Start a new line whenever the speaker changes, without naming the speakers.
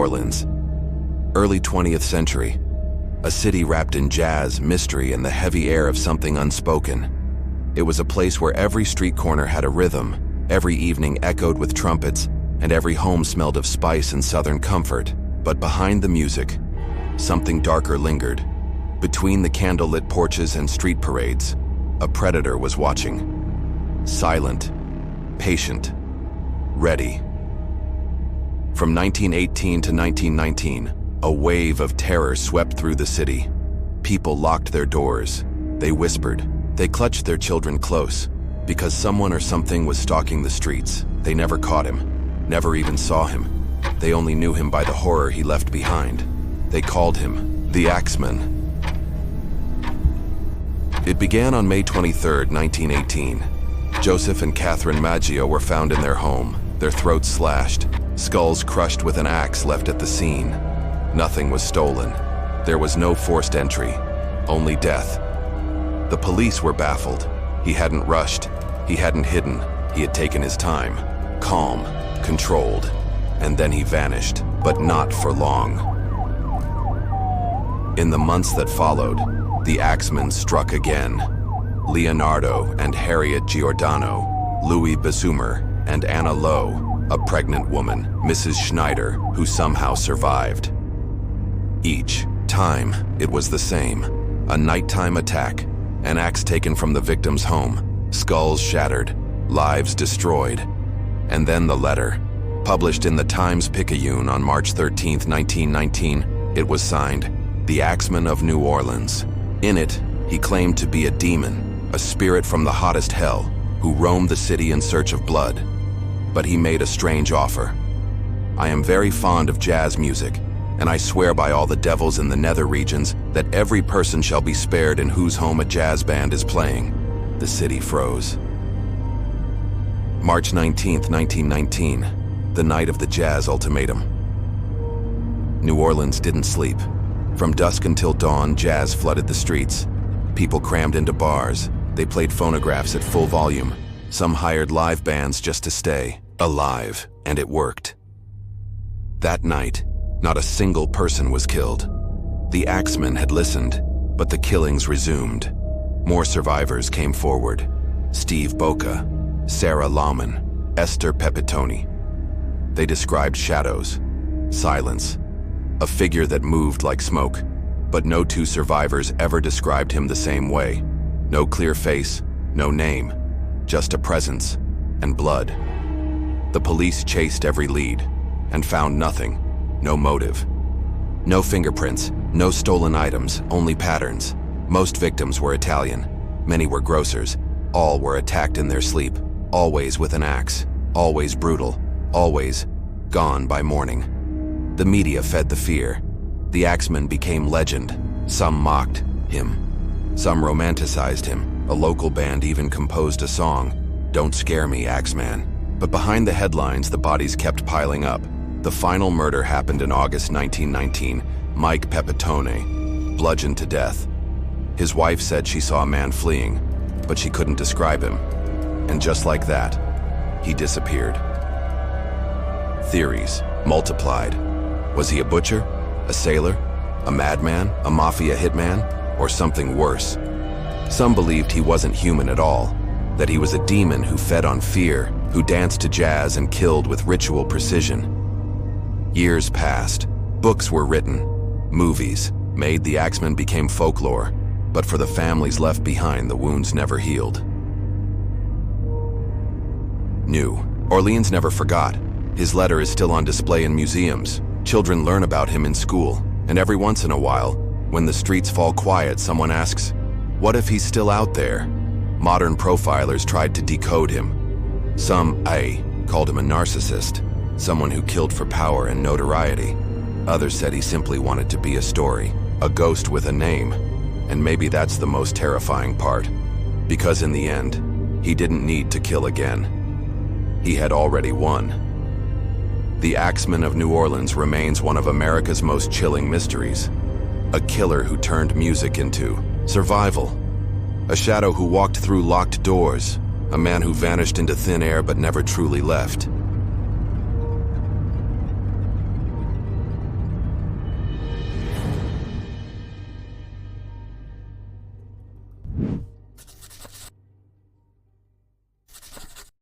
Orleans. Early 20th century. A city wrapped in jazz, mystery, and the heavy air of something unspoken. It was a place where every street corner had a rhythm, every evening echoed with trumpets, and every home smelled of spice and southern comfort. But behind the music, something darker lingered. Between the candlelit porches and street parades, a predator was watching. Silent, patient, ready. From 1918 to 1919, a wave of terror swept through the city. People locked their doors. They whispered. They clutched their children close, because someone or something was stalking the streets. They never caught him, never even saw him. They only knew him by the horror he left behind. They called him the Axeman. It began on May 23, 1918. Joseph and Catherine Maggio were found in their home, their throats slashed, skulls crushed with an axe left at the scene. Nothing was stolen. There was no forced entry, only death. The police were baffled. He hadn't rushed. He hadn't hidden. He had taken his time, calm, controlled. And then he vanished, but not for long. In the months that followed, the Axemen struck again. Leonardo and Harriet Giordano, Louis Besumer, and Anna Lowe, a pregnant woman, Mrs. Schneider, who somehow survived. Each time, it was the same. A nighttime attack, an axe taken from the victim's home, skulls shattered, lives destroyed. And then the letter. Published in the Times-Picayune on March 13, 1919, it was signed, "The Axeman of New Orleans." In it, he claimed to be a demon, a spirit from the hottest hell, who roamed the city in search of blood. But he made a strange offer. "I am very fond of jazz music, and I swear by all the devils in the nether regions that every person shall be spared in whose home a jazz band is playing." The city froze. March 19, 1919, the night of the jazz ultimatum. New Orleans didn't sleep. From dusk until dawn, jazz flooded the streets. People crammed into bars. They played phonographs at full volume. Some hired live bands just to stay alive, and it worked. That night, not a single person was killed. The Axemen had listened, but the killings resumed. More survivors came forward. Steve Boca, Sarah Lauman, Esther Pepitone. They described shadows, silence, a figure that moved like smoke, but no two survivors ever described him the same way. No clear face, no name, just a presence and blood. The police chased every lead and found nothing, no motive. No fingerprints, no stolen items, only patterns. Most victims were Italian, many were grocers, all were attacked in their sleep, always with an axe, always brutal, always gone by morning. The media fed the fear. The Axeman became legend. Some mocked him. Some romanticized him. A local band even composed a song, "Don't Scare Me, Axeman." But behind the headlines, the bodies kept piling up. The final murder happened in August 1919. Mike Pepitone, bludgeoned to death. His wife said she saw a man fleeing, but she couldn't describe him. And just like that, he disappeared. Theories multiplied. Was he a butcher? A sailor? A madman? A mafia hitman? Or something worse? Some believed he wasn't human at all, that he was a demon who fed on fear, who danced to jazz and killed with ritual precision. Years passed. Books were written. Movies made. The Axeman became folklore, but for the families left behind, the wounds never healed. New Orleans never forgot. His letter is still on display in museums. Children learn about him in school, and every once in a while, when the streets fall quiet, someone asks, "What if he's still out there?" Modern profilers tried to decode him. Some called him a narcissist, someone who killed for power and notoriety. Others said he simply wanted to be a story, a ghost with a name. And maybe that's the most terrifying part, because in the end, he didn't need to kill again. He had already won. The Axeman of New Orleans remains one of America's most chilling mysteries. A killer who turned music into survival. A shadow who walked through locked doors. A man who vanished into thin air but never truly left.